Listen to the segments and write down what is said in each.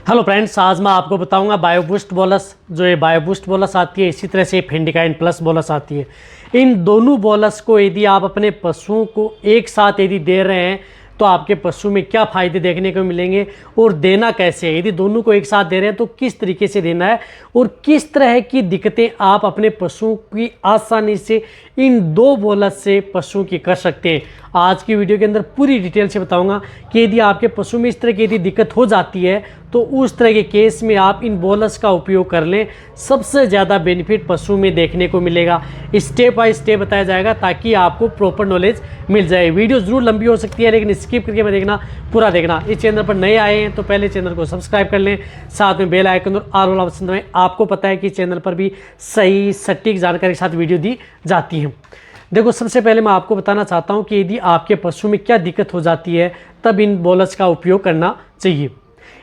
Hello friends, आज मैं आपको बताऊंगा बायोबूस्ट बोलस। जो ये बायोबूस्ट बोलस आती है, इसी तरह से फेंडिकाइन प्लस बोलस आती है। इन दोनों बोलस को यदि आप अपने पशुओं को एक साथ यदि दे रहे हैं तो आपके पशु में क्या फ़ायदे देखने को मिलेंगे और देना कैसे है। यदि दोनों को एक साथ दे रहे हैं तो किस तरीके से देना है और किस तरह की दिक्कतें आप अपने पशुओं की आसानी से इन दो बोलस से पशुओं की कर सकते हैं। आज की वीडियो के अंदर पूरी डिटेल से बताऊंगा कि यदि आपके पशु में इस तरह की यदि दिक्कत हो जाती है तो उस तरह के केस में आप इन बोलस का उपयोग कर लें, सबसे ज़्यादा बेनिफिट पशु में देखने को मिलेगा। स्टेप बाय स्टेप बताया जाएगा ताकि आपको प्रॉपर नॉलेज मिल जाए। वीडियो ज़रूर लंबी हो सकती है लेकिन स्किप करके मत देखना, पूरा देखना। इस चैनल पर नए आए हैं तो पहले चैनल को सब्सक्राइब कर लें, साथ में बेल आइकन और ऑल वाला ऑप्शन दबाएं। आपको पता है कि चैनल पर भी सही सटीक जानकारी के साथ वीडियो दी जाती है। देखो, सबसे पहले मैं आपको बताना चाहता हूँ कि यदि आपके पशु में क्या दिक्कत हो जाती है तब इन बोलस का उपयोग करना चाहिए।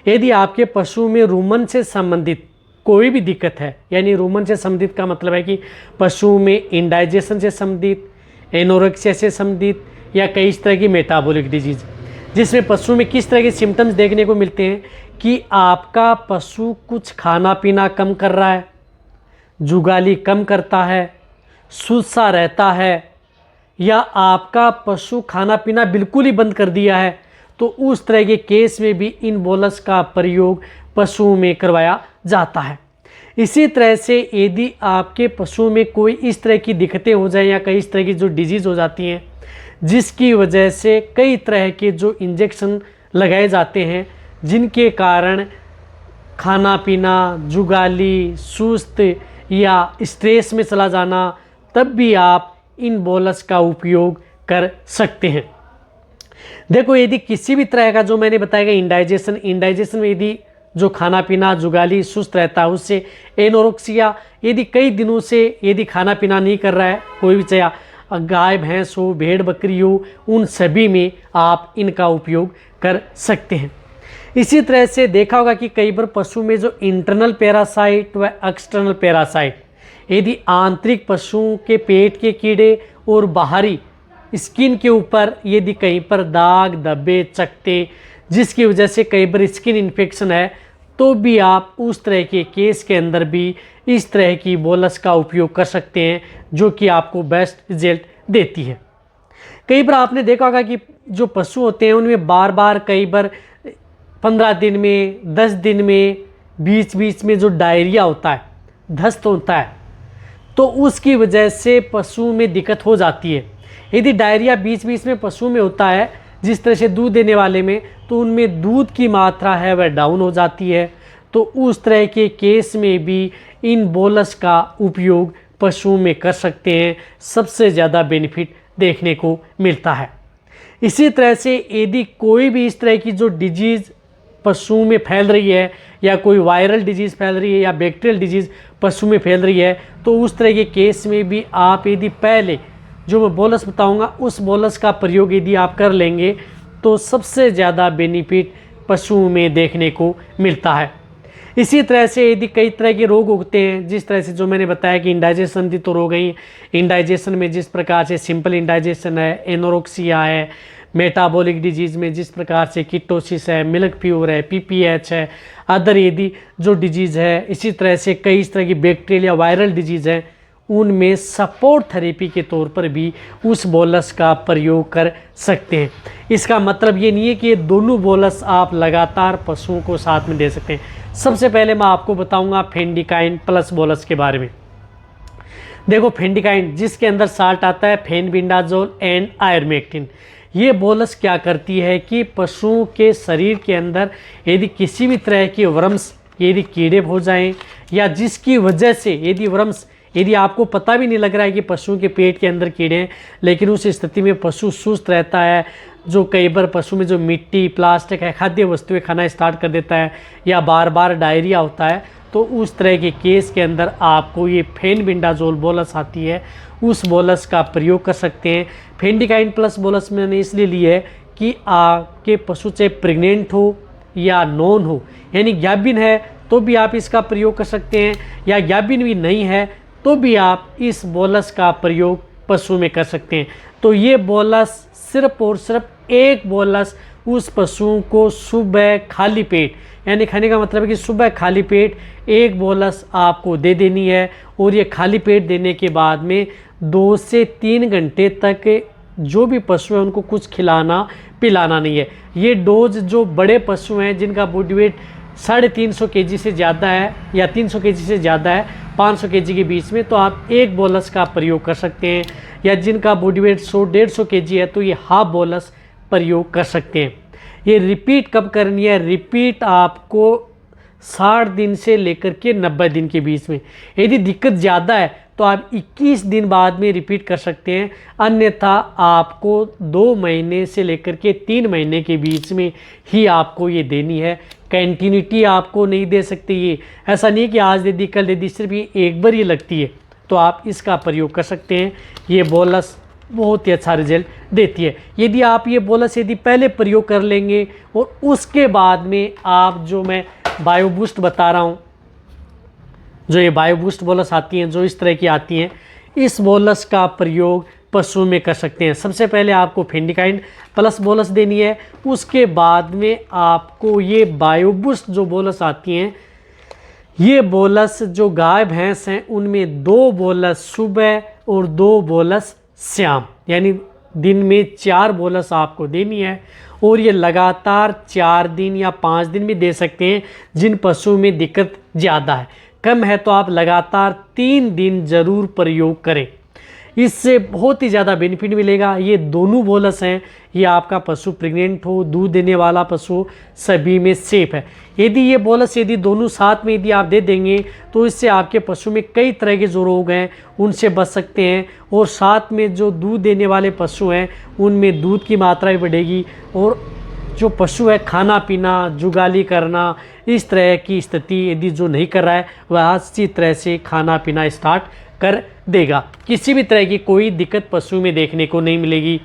यदि आपके पशु में रूमन से संबंधित कोई भी दिक्कत है, यानी रूमन से संबंधित का मतलब है कि पशु में इंडाइजेशन से संबंधित, एनोरेक्सिया से संबंधित या कई इस तरह की मेटाबॉलिक डिजीज़, जिसमें पशु में किस तरह के सिम्टम्स देखने को मिलते हैं कि आपका पशु कुछ खाना पीना कम कर रहा है, जुगाली कम करता है, सुस्त-सा रहता है, या आपका पशु खाना पीना बिल्कुल ही बंद कर दिया है, तो उस तरह के केस में भी इन बोलस का प्रयोग पशुओं में करवाया जाता है। इसी तरह से यदि आपके पशु में कोई इस तरह की दिक्कतें हो जाए या कई इस तरह की जो डिजीज़ हो जाती हैं जिसकी वजह से कई तरह के जो इंजेक्शन लगाए जाते हैं, जिनके कारण खाना पीना, जुगाली, सुस्त या स्ट्रेस में चला जाना, तब भी आप इन बोलस का उपयोग कर सकते हैं। देखो, यदि किसी भी तरह का जो मैंने बताया इंडाइजेशन में यदि जो खाना पीना, जुगाली, सुस्त रहता है, उससे एनोरेक्सिया, यदि कई दिनों से यदि खाना पीना नहीं कर रहा है, कोई भी चाहे गाय भैंस हो, भेड़ बकरी हो, उन सभी में आप इनका उपयोग कर सकते हैं। इसी तरह से देखा होगा कि कई बार पशु में जो इंटरनल पैरासाइट व एक्सटर्नल पैरासाइट, यदि आंतरिक पशुओं के पेट के कीड़े और बाहरी स्किन के ऊपर यदि कहीं पर दाग, धब्बे, चकत्ते, जिसकी वजह से कई बार स्किन इन्फेक्शन है, तो भी आप उस तरह के केस के अंदर भी इस तरह की बोलस का उपयोग कर सकते हैं, जो कि आपको बेस्ट रिजल्ट देती है। कई बार आपने देखा होगा कि जो पशु होते हैं उनमें बार बार कई बार 15 दिन में, 10 दिन में, बीच बीच में जो डायरिया होता है, दस्त होता है, तो उसकी वजह से पशु में दिक्कत हो जाती है। यदि डायरिया बीच बीच में पशु में होता है, जिस तरह से दूध देने वाले में, तो उनमें दूध की मात्रा है वह डाउन हो जाती है, तो उस तरह के केस में भी इन बोलस का उपयोग पशुओं में कर सकते हैं। सबसे ज़्यादा बेनिफिट देखने को मिलता है। इसी तरह से यदि कोई भी इस तरह की जो डिजीज़ पशुओं में फैल रही है, या कोई वायरल डिजीज़ फैल रही है या बैक्टीरियल डिजीज़ पशु में फैल रही है, तो उस तरह के केस में भी आप यदि पहले जो मैं बोलस बताऊंगा उस बोलस का प्रयोग यदि आप कर लेंगे तो सबसे ज़्यादा बेनिफिट पशुओं में देखने को मिलता है। इसी तरह से यदि कई तरह के रोग होते हैं, जिस तरह से जो मैंने बताया कि इंडाइजेशन की तो रोग ही, इंडाइजेशन में जिस प्रकार से सिंपल इंडाइजेशन है, एनोरेक्सिया है, मेटाबॉलिक डिजीज़ में जिस प्रकार से कीटोसिस है, मिल्क फीवर है, पीपीएच है, अदर यदि जो डिजीज़ है, इसी तरह से कई इस तरह की बैक्टीरियल या वायरल डिजीज़ है, उनमें सपोर्ट थेरेपी के तौर पर भी उस बोलस का प्रयोग कर सकते हैं। इसका मतलब ये नहीं है कि ये दोनों बोलस आप लगातार पशुओं को साथ में दे सकते हैं। सबसे पहले मैं आपको बताऊंगा फेंडिकाइन प्लस बोलस के बारे में। देखो, फेंडिकाइन जिसके अंदर साल्ट आता है फेनबिंडाजोल एंड आयरमेक्टिन, ये बोलस क्या करती है कि पशुओं के शरीर के अंदर यदि किसी भी तरह के वर्म्स, यदि कीड़े हो जाएं, या जिसकी वजह से यदि वर्म्स, यदि आपको पता भी नहीं लग रहा है कि पशुओं के पेट के अंदर कीड़े हैं, लेकिन उस स्थिति में पशु सुस्त रहता है, जो कई बार पशु में जो मिट्टी, प्लास्टिक है, खाद्य वस्तुएं खाना स्टार्ट कर देता है, या बार बार डायरिया होता है, तो उस तरह के केस के अंदर आपको ये फेनबिंडाजोल बोलस आती है, उस बोलस का प्रयोग कर सकते हैं। फेंडिकाइन प्लस बोलस मैंने इसलिए ली है कि आपके पशु चाहे प्रेग्नेंट हो या नॉन हो, यानी गाभिन है तो भी आप इसका प्रयोग कर सकते हैं, या गाभिन भी नहीं है तो भी आप इस बोलस का प्रयोग पशु में कर सकते हैं। तो ये बोलस सिर्फ और सिर्फ एक बोलस उस पशुओं को सुबह खाली पेट, यानी खाने का मतलब है कि सुबह खाली पेट एक बोलस आपको दे देनी है। और ये खाली पेट देने के बाद में 2 से 3 घंटे तक जो भी पशु है उनको कुछ खिलाना पिलाना नहीं है। ये डोज जो बड़े पशु हैं जिनका बॉडी वेट 350 केजी से ज़्यादा है या 300 केजी से ज़्यादा है, 500 केजी के बीच में, तो आप एक बोलस का प्रयोग कर सकते हैं। या जिनका बॉडी वेट 100-150 केजी है तो ये हाफ बोलस प्रयोग कर सकते हैं। ये रिपीट कब करनी है? रिपीट आपको 60 दिन से लेकर के 90 दिन के बीच में। यदि दिक्कत ज़्यादा है तो आप 21 दिन बाद में रिपीट कर सकते हैं, अन्यथा आपको 2 महीने से लेकर के 3 महीने के बीच में ही आपको ये देनी है। कंटिन्यूटी आपको नहीं दे सकते। ये ऐसा नहीं है कि आज दे दी कल दे दी, सिर्फ ये एक बार ये लगती है, तो आप इसका प्रयोग कर सकते हैं। ये बोलस बहुत ही अच्छा रिजल्ट देती है। यदि आप ये बोलस यदि पहले प्रयोग कर लेंगे और उसके बाद में आप जो मैं बायो बूस्ट बता रहा हूँ, जो ये बायो बूस्ट बोलस आती हैं, जो इस तरह की आती हैं, इस बोलस का प्रयोग पशु में कर सकते हैं। सबसे पहले आपको फेंडिकाइन प्लस बोलस देनी है, उसके बाद में आपको ये बायो बूस्ट जो बोलस आती हैं, ये बोलस जो गाय भैंस हैं उनमें 2 बोलस सुबह और 2 बोलस शाम, यानी दिन में 4 बोलस आपको देनी है। और ये लगातार 4 दिन या 5 दिन भी दे सकते हैं जिन पशु में दिक्कत ज़्यादा है। कम है तो आप लगातार 3 दिन ज़रूर प्रयोग करें, इससे बहुत ही ज़्यादा बेनिफिट मिलेगा। ये दोनों बोलस हैं, ये आपका पशु प्रेग्नेंट हो, दूध देने वाला पशु हो, सभी में सेफ है। यदि ये बोलस यदि दोनों साथ में यदि आप दे देंगे तो इससे आपके पशु में कई तरह के जो रोग हैं उनसे बच सकते हैं। और साथ में जो दूध देने वाले पशु हैं उनमें दूध की मात्रा भी बढ़ेगी। और जो पशु है खाना पीना, जुगाली करना, इस तरह की स्थिति यदि जो नहीं कर रहा है वह अच्छी तरह से खाना पीना स्टार्ट कर देगा। किसी भी तरह की कोई दिक्कत पशु में देखने को नहीं मिलेगी,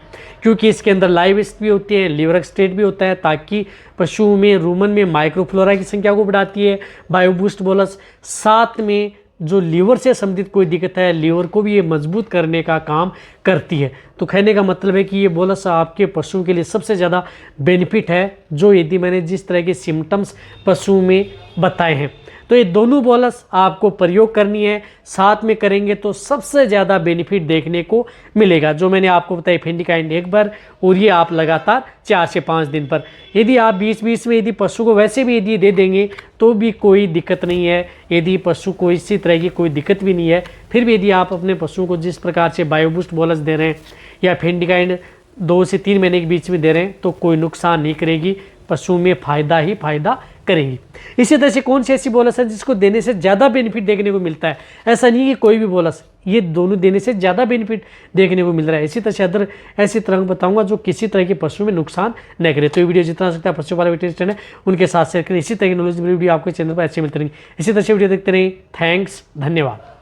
क्योंकि इसके अंदर लाइव एसिड भी होती है, लिवर एक्सट्रेट भी होता है, ताकि पशुओं में रूमन में माइक्रोफ्लोरा की संख्या को बढ़ाती है बायो बूस्ट बोलस। साथ में जो लीवर से संबंधित कोई दिक्कत है, लीवर को भी ये मजबूत करने का काम करती है। तो कहने का मतलब है कि ये बोलस आपके पशुओं के लिए सबसे ज़्यादा बेनिफिट है, जो यदि मैंने जिस तरह के सिम्टम्स पशुओं में बताए हैं। तो ये दोनों बोलस आपको प्रयोग करनी है, साथ में करेंगे तो सबसे ज़्यादा बेनिफिट देखने को मिलेगा। जो मैंने आपको बताया फेंडिकाइन एक बार, और ये आप लगातार 4 से 5 दिन पर। यदि आप बीच बीच में यदि पशु को वैसे भी यदि दे देंगे तो भी कोई दिक्कत नहीं है। यदि पशु को इसी तरह की कोई दिक्कत भी नहीं है, फिर भी यदि आप अपने पशु को जिस प्रकार से बायोबूस्ट बोलस दे रहे हैं या फेंडिकाइन 2 से 3 महीने के बीच में दे रहे हैं तो कोई नुकसान नहीं करेगी, पशु में फ़ायदा ही फ़ायदा करेगी। इसी तरह से कौन सी ऐसी बोलस है जिसको देने से ज़्यादा बेनिफिट देखने को मिलता है? ऐसा नहीं है कि कोई भी बोलस, ये दोनों देने से ज़्यादा बेनिफिट देखने को मिल रहा है। इसी तरह से अदर ऐसी तरह बताऊंगा जो किसी तरह के पशु में नुकसान न करे। तो ये वीडियो जितना सकता है पशुपालन वेटरनरी है उनके साथ शेयर करें। इसी तरह की नॉलेज वीडियो आपके चैनल पर अच्छी मिलती रहेंगी। इसी तरह से वीडियो देखते रहें। थैंक्स, धन्यवाद।